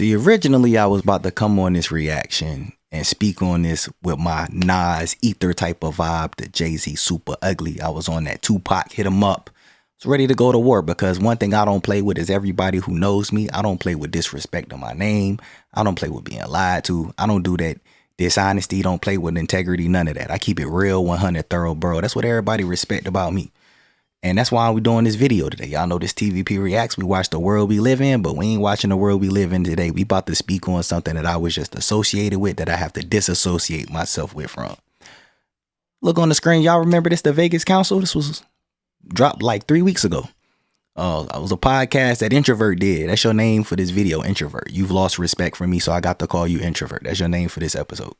See, originally I was about to come on this reaction and speak on this with my Nas ether type of vibe, the Jay-Z super ugly. I was on that Tupac hit 'em up. I was ready to go to war because one thing I don't play with is everybody who knows me. I don't play with disrespect of my name. I don't play with being lied to. I don't do that dishonesty. Don't play with integrity. None of that. I keep it real, 100 thorough, bro. That's what everybody respect about me. And that's why we're doing this video today. Y'all know this TVP Reacts. We watch the world we live in, but we ain't watching the world we live in today. We about to speak on something that I was just associated with that I have to disassociate myself with from. Look on the screen. Y'all remember this, the Vegas Council? This was dropped like 3 weeks ago. It was a podcast that Introvert did. That's your name for this video, Introvert. You've lost respect for me, so I got to call you Introvert. That's your name for this episode.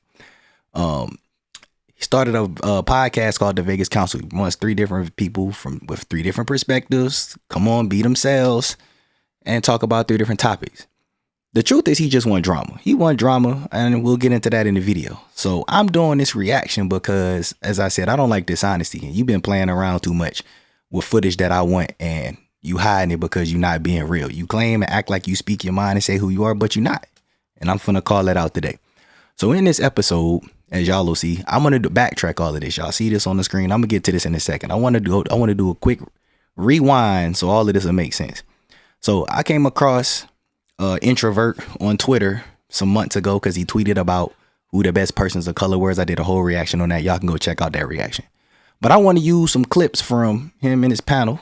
He started a podcast called The Vegas Council. He wants 3 different people with 3 different perspectives. Come on, be themselves and talk about 3 different topics. The truth is he just want drama. He want drama, and we'll get into that in the video. So I'm doing this reaction because, as I said, I don't like dishonesty. And you've been playing around too much with footage that I want, and you hiding it because you're not being real. You claim and act like you speak your mind and say who you are, but you're not. And I'm finna call that out today. So in this episode, as y'all will see, I'm gonna backtrack all of this. Y'all see this on the screen. I'm gonna get to this in a second. I want to do a quick rewind so all of this will make sense. So I came across Introvert on Twitter some months ago because he tweeted about who the best persons of color was. I did a whole reaction on that. Y'all can go check out that reaction. But I want to use some clips from him and his panel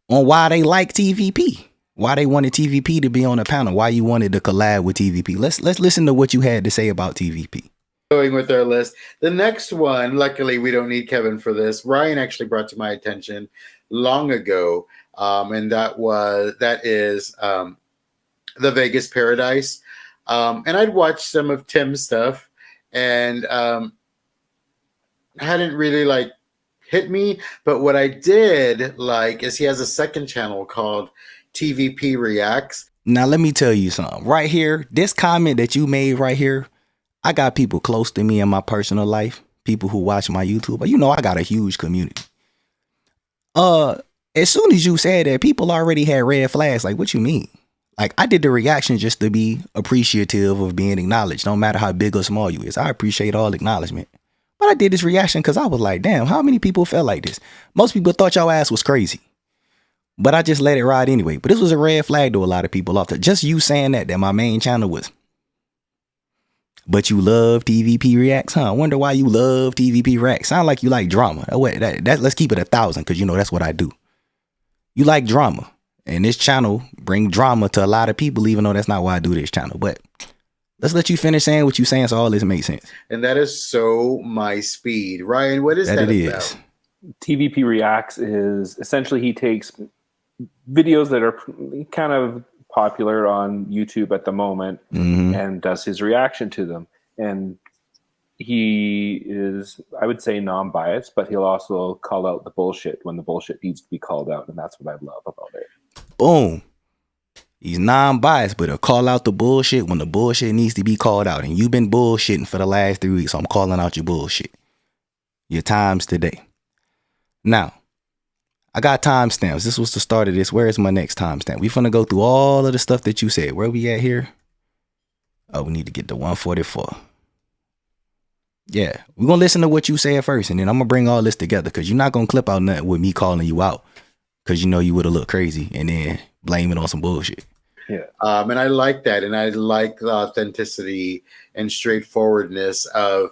on why they like TVP. Why they wanted TVP to be on the panel. Why you wanted to collab with TVP. Let's listen to what you had to say about TVP. Going with our list. The next one, luckily we don't need Kevin for this. Ryan actually brought to my attention long ago. And that is The Vegas Paradise. And I'd watched some of Tim's stuff and hadn't really hit me. But what I did like is he has a second channel called TVP Reacts. Now let me tell you something. Right here, this comment that you made right here, I got people close to me in my personal life, people who watch my YouTube. But you know I got a huge community. As soon as you said that, people already had red flags. Like, what you mean? Like, I did the reaction just to be appreciative of being acknowledged, no matter how big or small you is. I appreciate all acknowledgement. But I did this reaction because I was like, damn, how many people felt like this? Most people thought your ass was crazy. But I just let it ride anyway. But this was a red flag to a lot of people off the just you saying that my main channel was. But you love TVP Reacts, huh? I wonder why you love TVP Reacts. Sound like you like drama. Let's keep it 1,000 because you know that's what I do. You like drama. And this channel bring drama to a lot of people, even though that's not why I do this channel. But let's let you finish saying what you saying so all this makes sense. And that is so my speed. Ryan, what is that about? TVP Reacts is essentially he takes videos that are kind of popular on YouTube at the moment and does his reaction to them. And he is, I would say, non-biased, but he'll also call out the bullshit when the bullshit needs to be called out. And that's what I love about it. Boom. He's non-biased, but he'll call out the bullshit when the bullshit needs to be called out. And you've been bullshitting for the last 3 weeks, so I'm calling out your bullshit. Your times today. Now, I got timestamps. This was the start of this. Where is my next timestamp? We finna go through all of the stuff that you said. Where we at here? Oh, we need to get to 144. Yeah, we're gonna listen to what you said first, and then I'm gonna bring all this together because you're not gonna clip out nothing with me calling you out because you know you would have looked crazy and then blame it on some bullshit. Yeah. And I like that, and I like the authenticity and straightforwardness of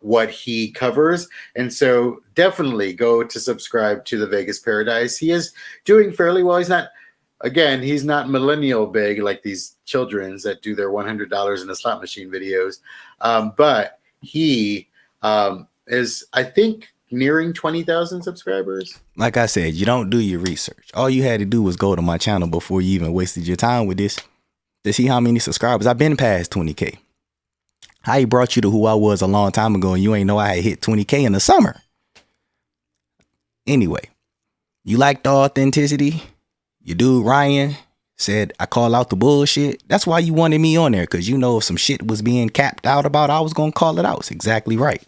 what he covers. And so definitely go to subscribe to The Vegas Paradise. He is doing fairly well. He's not millennial big like these children's that do their $100 in a slot machine videos. But he is, I think, nearing 20,000 subscribers. Like I said, you don't do your research. All you had to do was go to my channel before you even wasted your time with this to see how many subscribers. I've been past 20K. I brought you to who I was a long time ago, and you ain't know I had hit 20K in the summer. Anyway, you like the authenticity? Your dude Ryan said I call out the bullshit. That's why you wanted me on there, because you know if some shit was being capped out about, I was going to call it out. It's exactly right.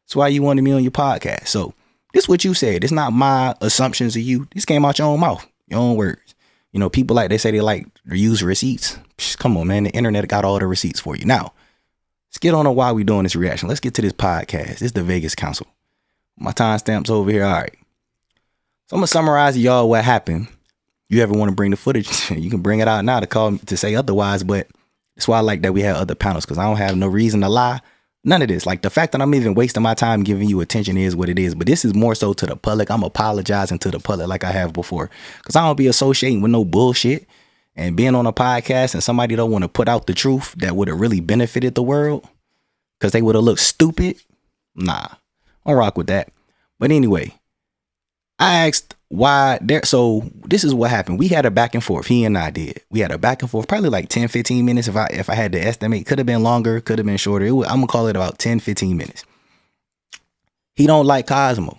That's why you wanted me on your podcast. So this is what you said. It's not my assumptions of you. This came out your own mouth, your own words. You know, people like, they say they like to use receipts. Psh, come on, man. The internet got all the receipts for you. Now, let's get on to why we doing this reaction. Let's get to this podcast. This is the Vegas Council. My timestamps over here. All right. So I'm going to summarize y'all what happened. You ever want to bring the footage, you can bring it out now to say otherwise, but that's why I like that we have other panels, because I don't have no reason to lie. None of this. Like, the fact that I'm even wasting my time giving you attention is what it is. But this is more so to the public. I'm apologizing to the public like I have before, because I don't be associating with no bullshit. And being on a podcast and somebody don't want to put out the truth that would have really benefited the world because they would have looked stupid. Nah, I'll rock with that. But anyway, I asked why there. So this is what happened. We had a back and forth. He and I did. We had a back and forth, probably like 10, 15 minutes. If I had to estimate, could have been longer, could have been shorter. I'm going to call it about 10, 15 minutes. He don't like Cosmo.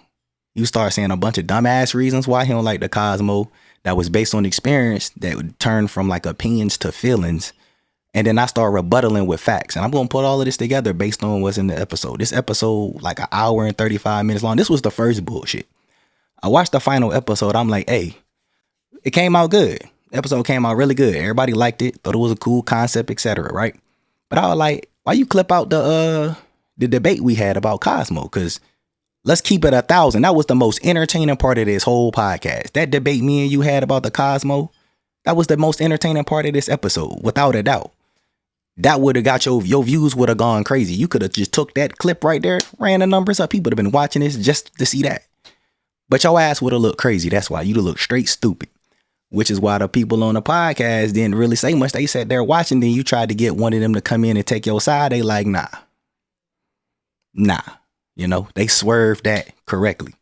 You start saying a bunch of dumbass reasons why he don't like the Cosmo that was based on experience that would turn from like opinions to feelings. And then I start rebuttaling with facts. And I'm going to put all of this together based on what's in the episode. This episode, like an hour and 35 minutes long. This was the first bullshit. I watched the final episode. I'm like, hey, it came out good. The episode came out really good. Everybody liked it. Thought it was a cool concept, etc. Right? But I was like, why you clip out the debate we had about Cosmo? Because let's keep it 1,000. That was the most entertaining part of this whole podcast. That debate me and you had about the Cosmo, that was the most entertaining part of this episode, without a doubt. That would have got your views would have gone crazy. You could have just took that clip right there, ran the numbers up. People would have been watching this just to see that. But your ass would have looked crazy. That's why you'd have looked straight stupid. Which is why the people on the podcast didn't really say much. They sat there watching. Then you tried to get one of them to come in and take your side. They like, nah. You know, they swerved that correctly.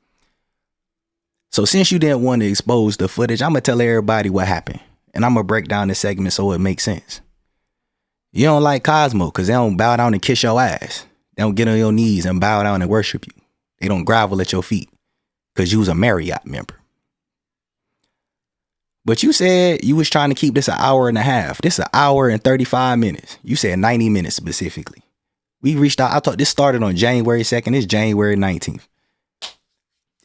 So since you didn't want to expose the footage, I'm going to tell everybody what happened. And I'm going to break down the segment so it makes sense. You don't like Cosmo because they don't bow down and kiss your ass. They don't get on your knees and bow down and worship you. They don't grovel at your feet because you was a Marriott member. But you said you was trying to keep this an hour and a half. This an hour and 35 minutes. You said 90 minutes specifically. We reached out. I thought this started on January 2nd. It's January 19th.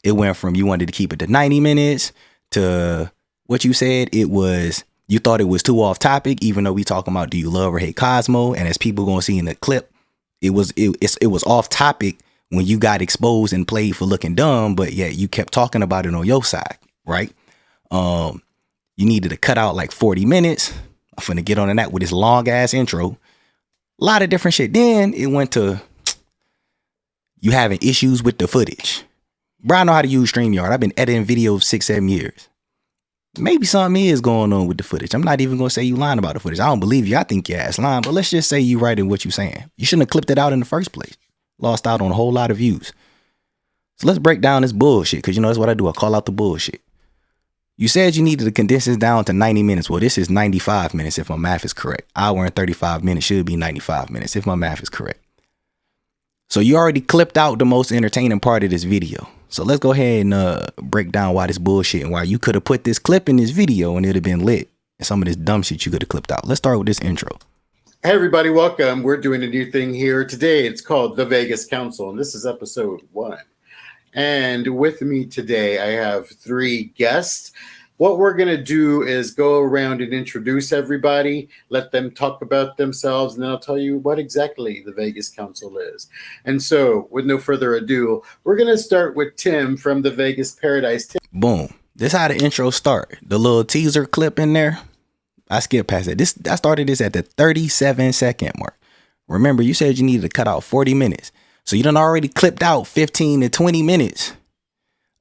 It went from you wanted to keep it to 90 minutes to what you said. It was, you thought it was too off topic, even though we talking about do you love or hate Cosmo? And as people going to see in the clip, it was off topic when you got exposed and played for looking dumb, but yet you kept talking about it on your side, right? You needed to cut out like 40 minutes. I'm finna get on that with this long ass intro. A lot of different shit. Then it went to you having issues with the footage. Bro, I know how to use StreamYard. I've been editing videos 6-7 years. Maybe something is going on with the footage. I'm not even going to say you lying about the footage. I don't believe you. I think your ass lying. But let's just say you right in what you're saying. You shouldn't have clipped it out in the first place. Lost out on a whole lot of views. So let's break down this bullshit. Because you know that's what I do. I call out the bullshit. You said you needed to condense this down to 90 minutes. Well, this is 95 minutes if my math is correct. Hour and 35 minutes should be 95 minutes if my math is correct. So you already clipped out the most entertaining part of this video. So let's go ahead and break down why this bullshit and why you could have put this clip in this video and it'd have been lit. And some of this dumb shit you could have clipped out. Let's start with this intro. Hey everybody, welcome. We're doing a new thing here today. It's called The Vegas Council, and this is episode 1. And with me today, I have 3 guests. What we're going to do is go around and introduce everybody, let them talk about themselves, and then I'll tell you what exactly the Vegas Council is. And so, with no further ado, we're going to start with Tim from the Vegas Paradise. Tim. Boom. This how the intro start. The little teaser clip in there. I skipped past it. I started this at the 37-second mark. Remember, you said you needed to cut out 40 minutes. So you done already clipped out 15 to 20 minutes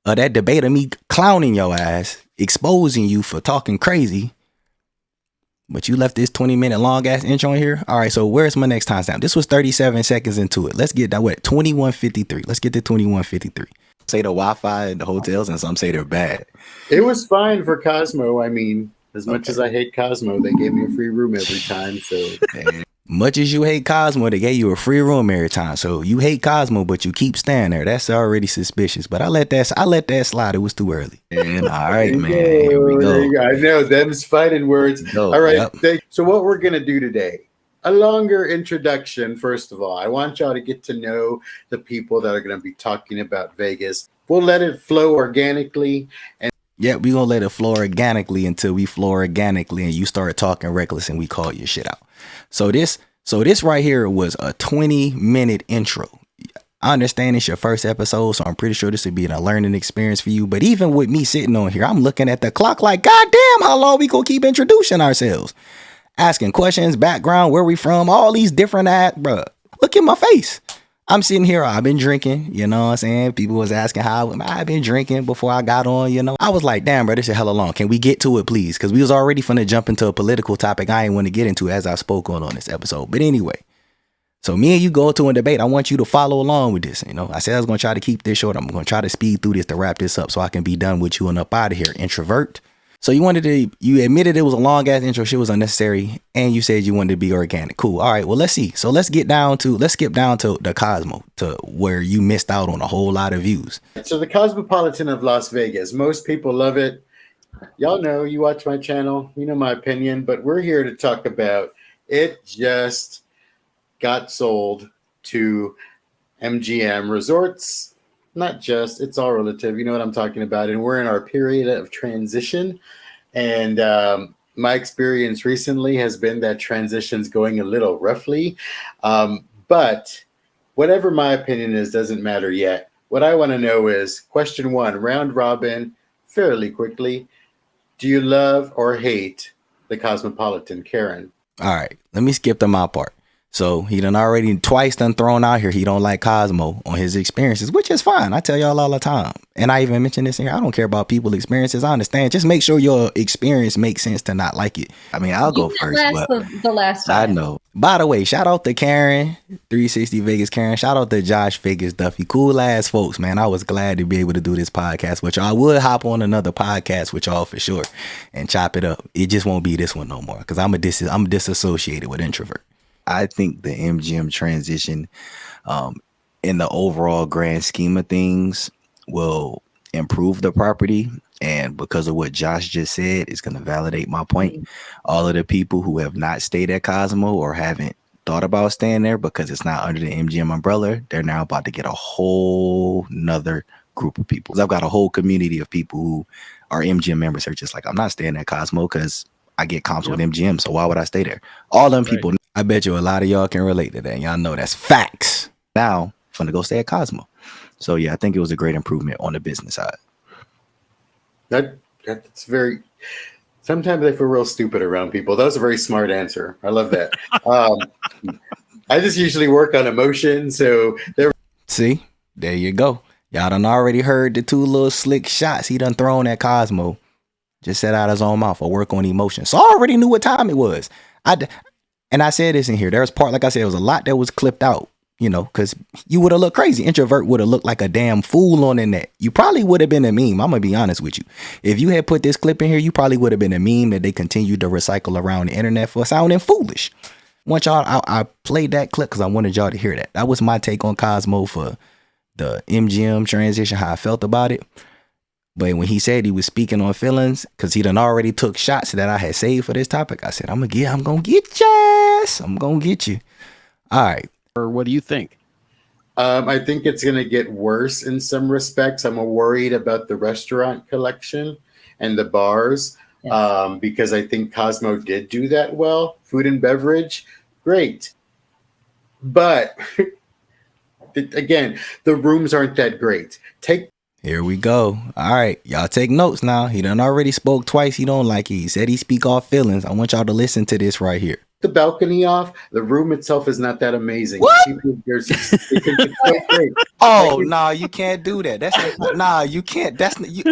of that debate of me clowning your ass, exposing you for talking crazy. But you left this 20-minute long ass intro in here. All right, so where's my next timestamp? This was 37 seconds into it. Let's get that, what, 21:53. Let's get to 21:53. Say the Wi-Fi in the hotels and some say they're bad. It was fine for Cosmo. I mean, as much as I hate Cosmo, they gave me a free room every time. So much as you hate Cosmo, they gave you a free room every time. So you hate Cosmo, but you keep staying there. That's already suspicious. But I let that slide. It was too early. And all right, man. Here we go. I know them's fighting words. All right. Yep. So what we're gonna do today, a longer introduction. First of all, I want y'all to get to know the people that are gonna be talking about Vegas. We'll let it flow organically. And Yeah, we gonna let it flow organically until we flow organically and you start talking reckless and we call your shit out. So this right here was a 20-minute intro. I understand it's your first episode, so I'm pretty sure this would be a learning experience for you. But even with me sitting on here, I'm looking at the clock like, God damn, how long we gonna keep introducing ourselves? Asking questions, background, where we from, all these different bruh. Look at my face. I'm sitting here, I've been drinking, you know what I'm saying? People was asking how I've been drinking before I got on, you know. I was like, damn, bro, this is hella long. Can we get to it, please? Because we was already finna jump into a political topic I ain't want to get into as I spoke on this episode. But anyway, so me and you go to a debate. I want you to follow along with this, you know. I said I was going to try to keep this short. I'm going to try to speed through this to wrap this up so I can be done with you and up out of here, introvert. So you admitted it was a long ass intro, shit was unnecessary, and you said you wanted to be organic. Cool. All right, well, let's see. So let's skip down to the Cosmo, to where you missed out on a whole lot of views. So the Cosmopolitan of Las Vegas, most people love it. Y'all know, you watch my channel, you know my opinion, but we're here to talk about it. Just got sold to MGM Resorts. Not just, it's all relative. You know what I'm talking about. And we're in our period of transition. And my experience recently has been that transition's going a little roughly. But whatever my opinion is doesn't matter yet. What I want to know is, question one, round robin, fairly quickly. Do you love or hate the Cosmopolitan, Karen? All right, let me skip to my part. So he done already twice thrown out here he don't like Cosmo on his experiences, which is fine. I tell y'all all the time. And I even mentioned this in here. I don't care about people's experiences. I understand. Just make sure your experience makes sense to not like it. I mean, I'll go first. But the last time. I know. By the way, shout out to Karen, 360 Vegas Karen. Shout out to Josh Vegas Duffy. Cool ass folks, man. I was glad to be able to do this podcast with y'all. I would hop on another podcast with y'all for sure and chop it up. It just won't be this one no more because I'm disassociated with introvert. I think the MGM transition in the overall grand scheme of things will improve the property. And because of what Josh just said, it's going to validate my point. All of the people who have not stayed at Cosmo or haven't thought about staying there because it's not under the MGM umbrella, they're now about to get a whole nother group of people. I've got a whole community of people who are MGM members who are just like, I'm not staying at Cosmo because I get comps with MGM, so why would I stay there? All them people, I bet you a lot of y'all can relate to that. Y'all know that's facts. Now, I'm gonna go stay at Cosmo. So yeah, I think it was a great improvement on the business side. That's very. Sometimes I feel real stupid around people. That was a very smart answer. I love that. I just usually work on emotion, so there. See, there you go. Y'all done already heard the two little slick shots he done thrown at Cosmo. Just said out his own mouth or work on emotion. So I already knew what time it was. And I said this in here. There was part, like I said, it was a lot that was clipped out, you know, because you would have looked crazy. Introvert would have looked like a damn fool on the net. You probably would have been a meme. I'm going to be honest with you. If you had put this clip in here, you probably would have been a meme that they continued to recycle around the internet for sounding foolish. Want y'all, I played that clip because I wanted y'all to hear that. That was my take on Cosmo for the MGM transition, how I felt about it. But when he said he was speaking on feelings, because he done already took shots that I had saved for this topic, I said, I'm gonna get your ass. I'm gonna get you. All right. Or what do you think? I think it's gonna get worse in some respects. I'm worried about the restaurant collection and the bars, because I think Cosmo did do that well. Food and beverage, great. But again, the rooms aren't that great. Here we go. All right, y'all take notes now. He done already spoke twice. He don't like it. He said he speak off feelings. I want y'all to listen to this right here. The balcony off. The room itself is not that amazing. What? Oh no, you can't do that. That's you can't. That's you.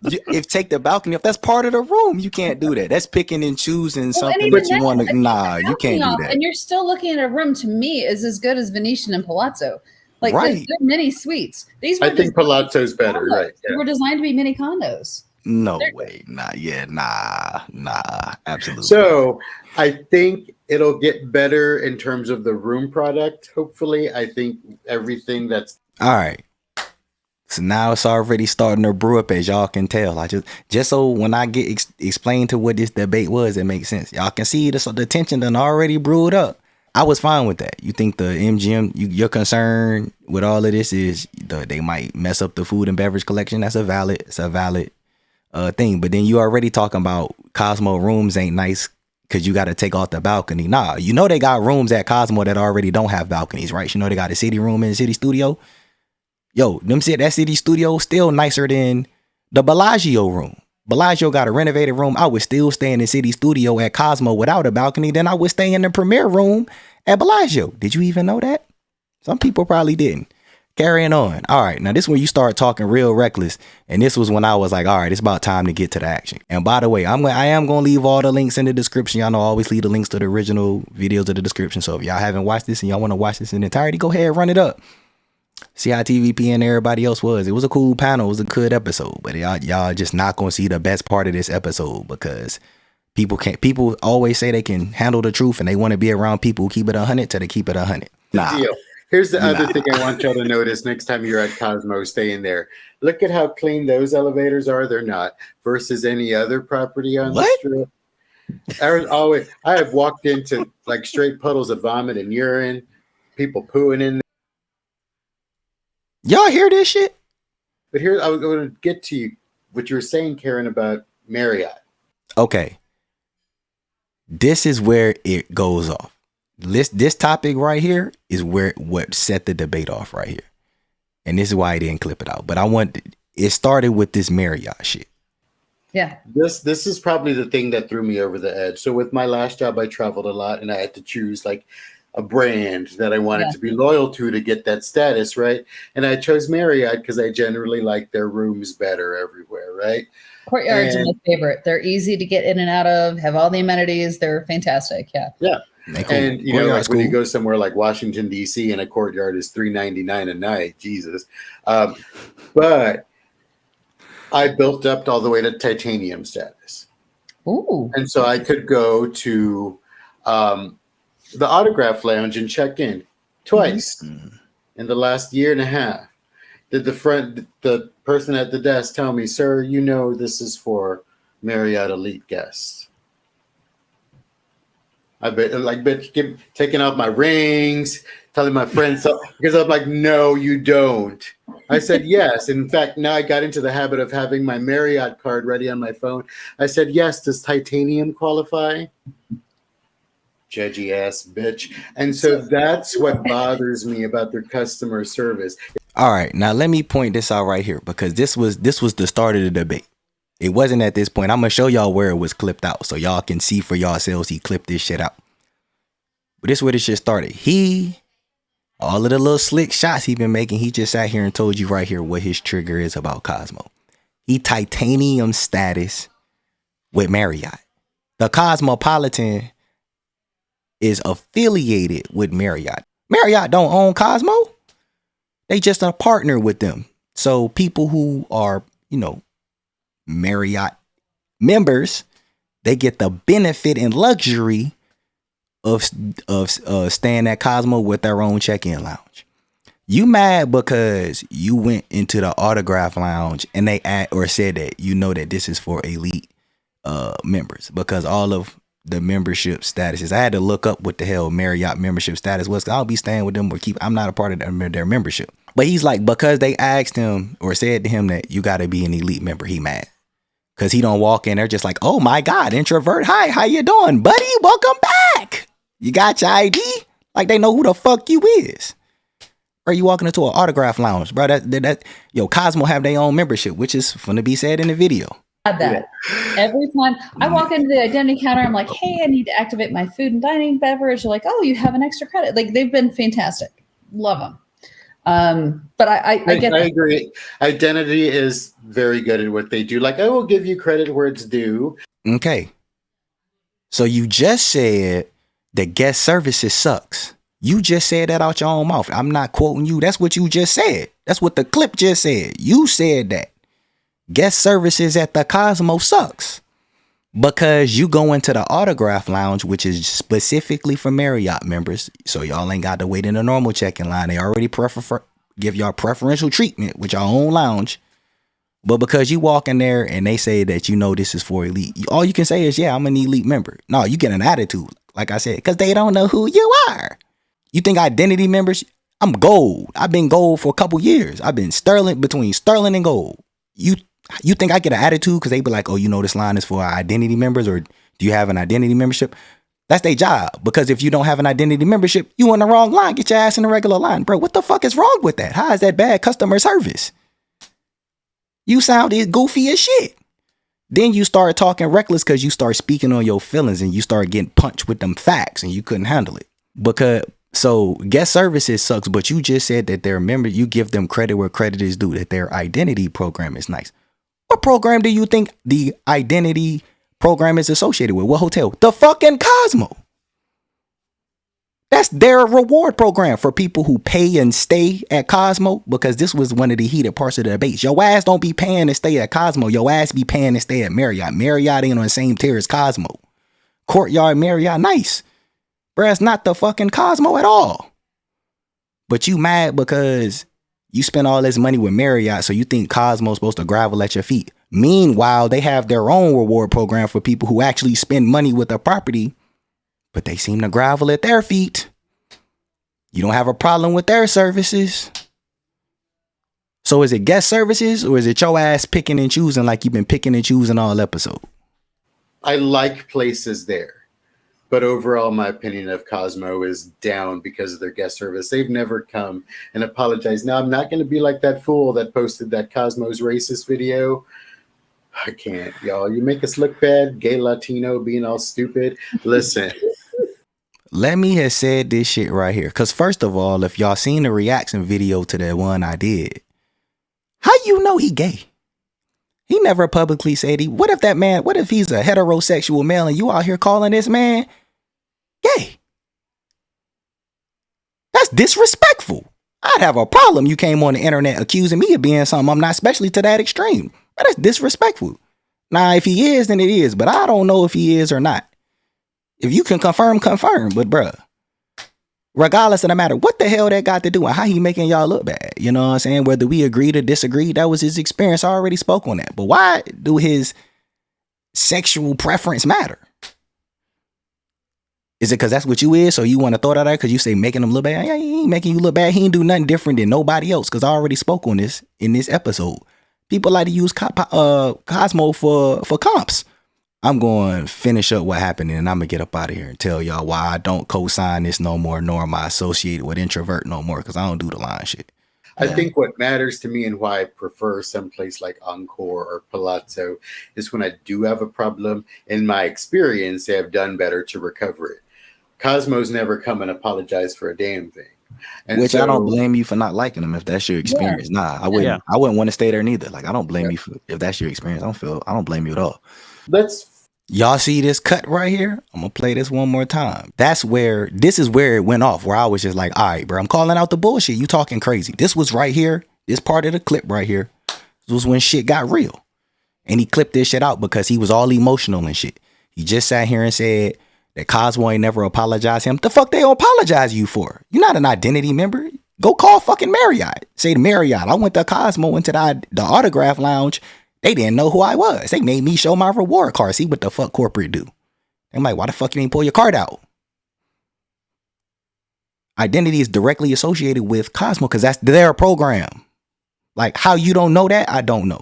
If take the balcony off, that's part of the room. You can't do that. That's picking and choosing something that you want to. Nah, you can't do that. And you're still looking at a room. To me, is as good as Venetian and Palazzo. Like right. There's many suites. These were I think Palazzo's better, right? Yeah. They were designed to be mini condos. No way. Nah. Absolutely. So I think it'll get better in terms of the room product. Hopefully, I think everything that's all right. So now it's already starting to brew up, as y'all can tell. I just so when I get explained to what this debate was, it makes sense. Y'all can see the tension done already brewed up. I was fine with that. You think the MGM, your concern with all of this is they might mess up the food and beverage collection. That's a valid thing. But then you already talking about Cosmo rooms ain't nice because you got to take off the balcony. Nah, you know they got rooms at Cosmo that already don't have balconies, right? You know they got a city room in the city studio. Yo, that city studio still nicer than the Bellagio room. Bellagio got a renovated room. I would still stay in the city studio at Cosmo without a balcony than I would stay in the premier room at Bellagio. Did you even know that? Some people probably didn't. Carrying on. All right, now this is when you start talking real reckless, and this was when I was like, all right, it's about time to get to the action. And by the way, I am going to leave all the links in the description. Y'all know I always leave the links to the original videos in the description. So if y'all haven't watched this and y'all want to watch this in entirety, go ahead, run it up. See how TVP and everybody else was. It was a cool panel. It was a good episode, but y'all just not going to see the best part of this episode because people always say they can handle the truth and they want to be around people who keep it 100 till they keep it 100. Nah. Deal. Here's the other thing I want y'all to notice next time you're at Cosmo, stay in there. Look at how clean those elevators are. They're not versus any other property on the strip. I have walked into like straight puddles of vomit and urine, people pooing in there. Y'all hear this shit? But here, I was going to get to what you were saying, Karen, about Marriott. Okay. This is where it goes off. This topic right here is what set the debate off right here. And this is why I didn't clip it out. But it started with this Marriott shit. Yeah. This is probably the thing that threw me over the edge. So with my last job, I traveled a lot and I had to choose like a brand that I wanted to be loyal to get that status, right? And I chose Marriott because I generally like their rooms better everywhere, right? Courtyards are my favorite. They're easy to get in and out of, have all the amenities. They're fantastic. Yeah. Yeah. Cool. And you know, like when you go somewhere like Washington, D.C. and a courtyard is $3.99 a night, Jesus. But I built up all the way to titanium status. Ooh. And so I could go to the Autograph Lounge and check in twice in the last year and a half. Did the person at the desk tell me, sir, you know this is for Marriott Elite guests? I taking off my rings, telling my friends so, because I'm like, no, you don't. I said yes. In fact, now I got into the habit of having my Marriott card ready on my phone. I said yes. Does titanium qualify? Judgy ass bitch. And so that's what bothers me about their customer service. All right, now let me point this out right here because this was the start of the debate. It wasn't at this point. I'm going to show y'all where it was clipped out so y'all can see for yourselves he clipped this shit out. But this is where this shit started. All of the little slick shots he been making, he just sat here and told you right here what his trigger is about Cosmo. He titanium status with Marriott. The Cosmopolitan is affiliated with Marriott. Marriott don't own Cosmo. They just a partner with them. So people who are, Marriott members, they get the benefit and luxury of staying at Cosmo with their own check-in lounge. You mad because you went into the Autograph Lounge and they said that that this is for elite members because all of the membership statuses. I had to look up what the hell Marriott membership status was. I'll be staying with them I'm not a part of their membership. But he's like, because they asked him or said to him that you got to be an elite member, he mad. Because he don't walk in there just like, oh my God, introvert. Hi, how you doing, buddy? Welcome back. You got your ID? Like they know who the fuck you is. Or you walking into an Autograph Lounge, bro. Cosmo have their own membership, which is going to be said in the video. That every time I walk into the identity counter, I'm like, hey, I need to activate my food and dining beverage. They're like, oh, you have an extra credit. Like they've been fantastic. Love them. But I get I agree. Identity is very good at what they do. Like, I will give you credit where it's due. Okay. So you just said that guest services sucks. You just said that out your own mouth. I'm not quoting you. That's what you just said. That's what the clip just said. You said that guest services at the Cosmo sucks because you go into the Autograph Lounge, which is specifically for Marriott members. So y'all ain't got to wait in a normal check-in line. They already give y'all preferential treatment with your own lounge. But because you walk in there and they say that this is for elite, all you can say is, yeah, I'm an elite member. No, you get an attitude, like I said, because they don't know who you are. You think identity members? I'm gold. I've been gold for a couple years. I've been between sterling and gold. You think I get an attitude because they be like, oh, you know, this line is for our identity members, or do you have an identity membership? That's their job. Because if you don't have an identity membership, you in the wrong line. Get your ass in the regular line. Bro, what the fuck is wrong with that? How is that bad customer service? You sounded goofy as shit. Then you start talking reckless because you start speaking on your feelings and you start getting punched with them facts and you couldn't handle it. So guest services sucks, but you just said that their member, you give them credit where credit is due, that their identity program is nice. What program do you think the identity program is associated with? What hotel? The fucking Cosmo. That's their reward program for people who pay and stay at Cosmo, because this was one of the heated parts of the debates. Your ass don't be paying to stay at Cosmo. Your ass be paying to stay at Marriott. Marriott ain't on the same tier as Cosmo. Courtyard Marriott, nice. Bruh, it's not the fucking Cosmo at all. But you mad because you spend all this money with Marriott, so you think Cosmo's supposed to gravel at your feet. Meanwhile, they have their own reward program for people who actually spend money with the property, but they seem to gravel at their feet. You don't have a problem with their services. So is it guest services, or is it your ass picking and choosing like you've been picking and choosing all episode? I like places there. But overall, my opinion of Cosmo is down because of their guest service. They've never come and apologized. Now, I'm not going to be like that fool that posted that Cosmo's racist video. I can't, y'all. You make us look bad, gay Latino being all stupid. Listen. Let me have said this shit right here. Because first of all, if y'all seen the reaction video to that one I did, how you know he gay? He never publicly said he. What if he's a heterosexual male and you out here calling this man gay? That's disrespectful. I'd have a problem you came on the internet accusing me of being something I'm not, especially to that extreme. But that's disrespectful. Now, if he is, then it is. But I don't know if he is or not. If you can confirm, confirm. But bruh, regardless of the matter, what the hell that got to do and how he making y'all look bad? You know what I'm saying? Whether we agree or disagree, that was his experience. I already spoke on that. But why do his sexual preference matter? Is it because that's what you is? So you want to throw that out because you say making him look bad? Yeah, he ain't making you look bad. He ain't do nothing different than nobody else, because I already spoke on this in this episode. People like to use Cosmo for comps. I'm going to finish up what happened, and I'm going to get up out of here and tell y'all why I don't co-sign this no more, nor am I associated with Introvert no more, because I don't do the line shit. I think what matters to me and why I prefer someplace like Encore or Palazzo is when I do have a problem, in my experience, they have done better to recover it. Cosmo's never come and apologized for a damn thing. And which I don't blame you for not liking them if that's your experience. Yeah. Nah, I wouldn't. I wouldn't want to stay there neither. Like, I don't blame you for if that's your experience. I don't blame you at all. Y'all see this cut right here? I'm gonna play this one more time. This is where it went off, where I was just like, all right, bro, I'm calling out the bullshit. You talking crazy. This was right here. This part of the clip right here. This was when shit got real. And he clipped this shit out because he was all emotional and shit. He just sat here and said that Cosmo ain't never apologized him. The fuck they apologize you for? You're not an identity member. Go call fucking Marriott. Say to Marriott, I went to Cosmo, went to the autograph lounge. They didn't know who I was. They made me show my reward card. See what the fuck corporate do. I'm like, why the fuck you ain't pull your card out? Identity is directly associated with Cosmo because that's their program. Like, how you don't know that, I don't know.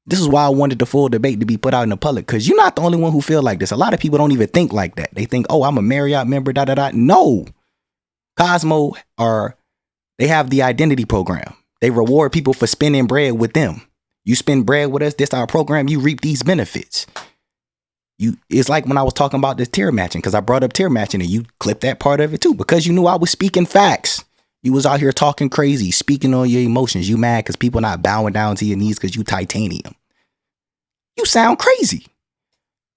This is why I wanted the full debate to be put out in the public, because you're not the only one who feel like this. A lot of people don't even think like that. They think, oh, I'm a Marriott member, da-da-da. No. Cosmo they have the identity program. They reward people for spending bread with them. You spend bread with us, this our program, you reap these benefits. It's like when I was talking about this tier matching, because I brought up tier matching and you clipped that part of it too, because you knew I was speaking facts. You was out here talking crazy, speaking on your emotions. You mad because people not bowing down to your knees because you titanium. You sound crazy.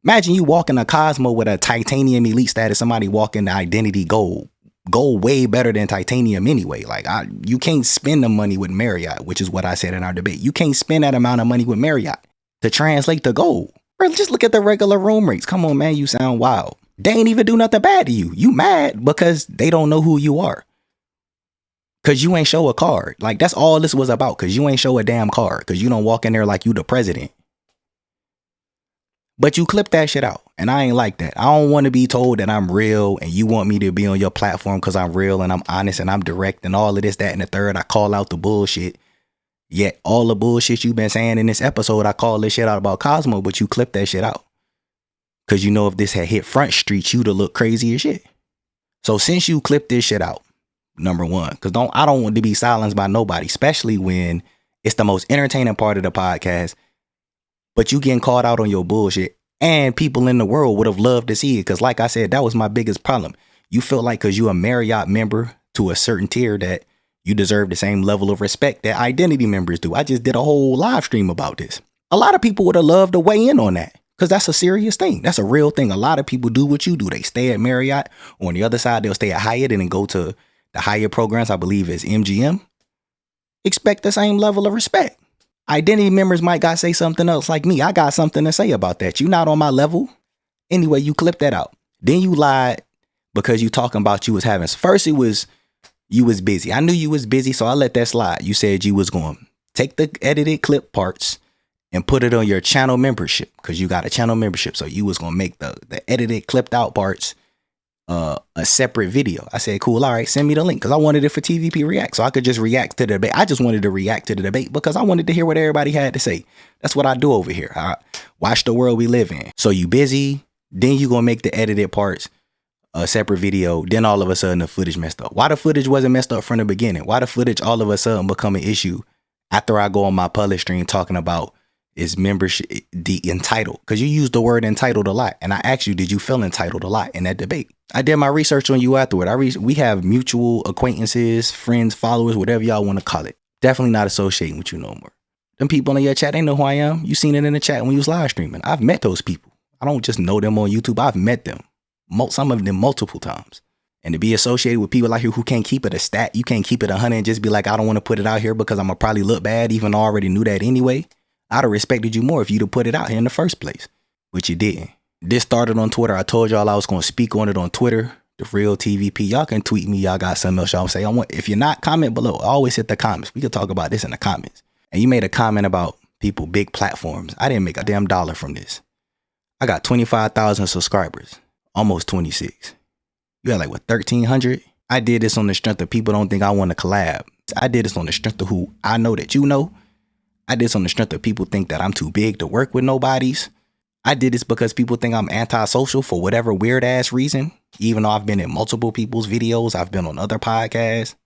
Imagine you walking a Cosmo with a titanium elite status, somebody walking the identity gold. Gold way better than titanium anyway. Like, you can't spend the money with Marriott, which is what I said in our debate. You can't spend that amount of money with Marriott to translate to gold. Bro, just look at the regular room rates. Come on, man, you sound wild. They ain't even do nothing bad to you. You mad because they don't know who you are. Because you ain't show a card. Like, that's all this was about. Because you ain't show a damn card. Because you don't walk in there like you the president. But you clip that shit out. And I ain't like that. I don't want to be told that I'm real and you want me to be on your platform because I'm real and I'm honest and I'm direct and all of this, that, and the third. I call out the bullshit. Yet all the bullshit you've been saying in this episode, I call this shit out about Cosmo, but you clipped that shit out. Because you know if this had hit Front Street, you'd have looked crazy as shit. So since you clipped this shit out, number one, because I don't want to be silenced by nobody, especially when it's the most entertaining part of the podcast, but you getting called out on your bullshit, and people in the world would have loved to see it. Because like I said, that was my biggest problem. You feel like because you a Marriott member to a certain tier that you deserve the same level of respect that identity members do. I just did a whole live stream about this. A lot of people would have loved to weigh in on that. Because that's a serious thing. That's a real thing. A lot of people do what you do. They stay at Marriott. On the other side, they'll stay at Hyatt and then go to the Hyatt programs, I believe is MGM. Expect the same level of respect. Identity members might got to say something else like me. I got something to say about that. You not on my level. Anyway, you clip that out. Then you lied because you talking about you was having. First, it was you was busy. I knew you was busy, so I let that slide. You said you was going to take the edited clip parts and put it on your channel membership because you got a channel membership. So you was going to make the edited clipped out parts a separate video. I said, cool. All right, send me the link because I wanted it for TVP React. So I could just react to the debate. I just wanted to react to the debate because I wanted to hear what everybody had to say. That's what I do over here. I watch the world we live in. So you busy, then you going to make the edited parts a separate video. Then all of a sudden the footage messed up. Why the footage wasn't messed up from the beginning? Why the footage all of a sudden become an issue after I go on my public stream talking about is membership, the entitled, because you used the word entitled a lot. And I asked you, did you feel entitled a lot in that debate? I did my research on you afterward. We have mutual acquaintances, friends, followers, whatever y'all want to call it. Definitely not associating with you no more. Them people in your chat, they know who I am. You seen it in the chat when you was live streaming. I've met those people. I don't just know them on YouTube. I've met them. Some of them multiple times. And to be associated with people like you who can't keep it a stat, you can't keep it 100 and just be like, I don't want to put it out here because I'm going to probably look bad, even though I already knew that anyway. I'd have respected you more if you'd have put it out here in the first place, which you didn't. This started on Twitter. I told y'all I was going to speak on it on Twitter, the real TVP. Y'all can tweet me. Y'all got something else y'all say. If you're not, comment below. Always hit the comments. We can talk about this in the comments. And you made a comment about people, big platforms. I didn't make a damn dollar from this. I got 25,000 subscribers, almost 26. You had like, what, 1,300? I did this on the strength of people don't think I want to collab. I did this on the strength of who I know that you know. I did this on the strength of people think that I'm too big to work with nobodies. I did this because people think I'm antisocial for whatever weird ass reason. Even though I've been in multiple people's videos, I've been on other podcasts.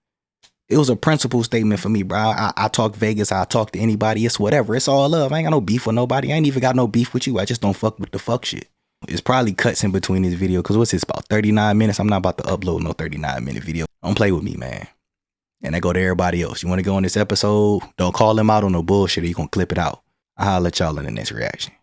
It was a principle statement for me, bro. I talk Vegas, I talk to anybody. It's whatever. It's all love. I ain't got no beef with nobody. I ain't even got no beef with you. I just don't fuck with the fuck shit. It's probably cuts in between this video because what's this, about 39 minutes? I'm not about to upload no 39-minute video. Don't play with me, man. And I go to everybody else. You want to go on this episode? Don't call them out on no bullshit or you going to clip it out. I'll let y'all in the next reaction.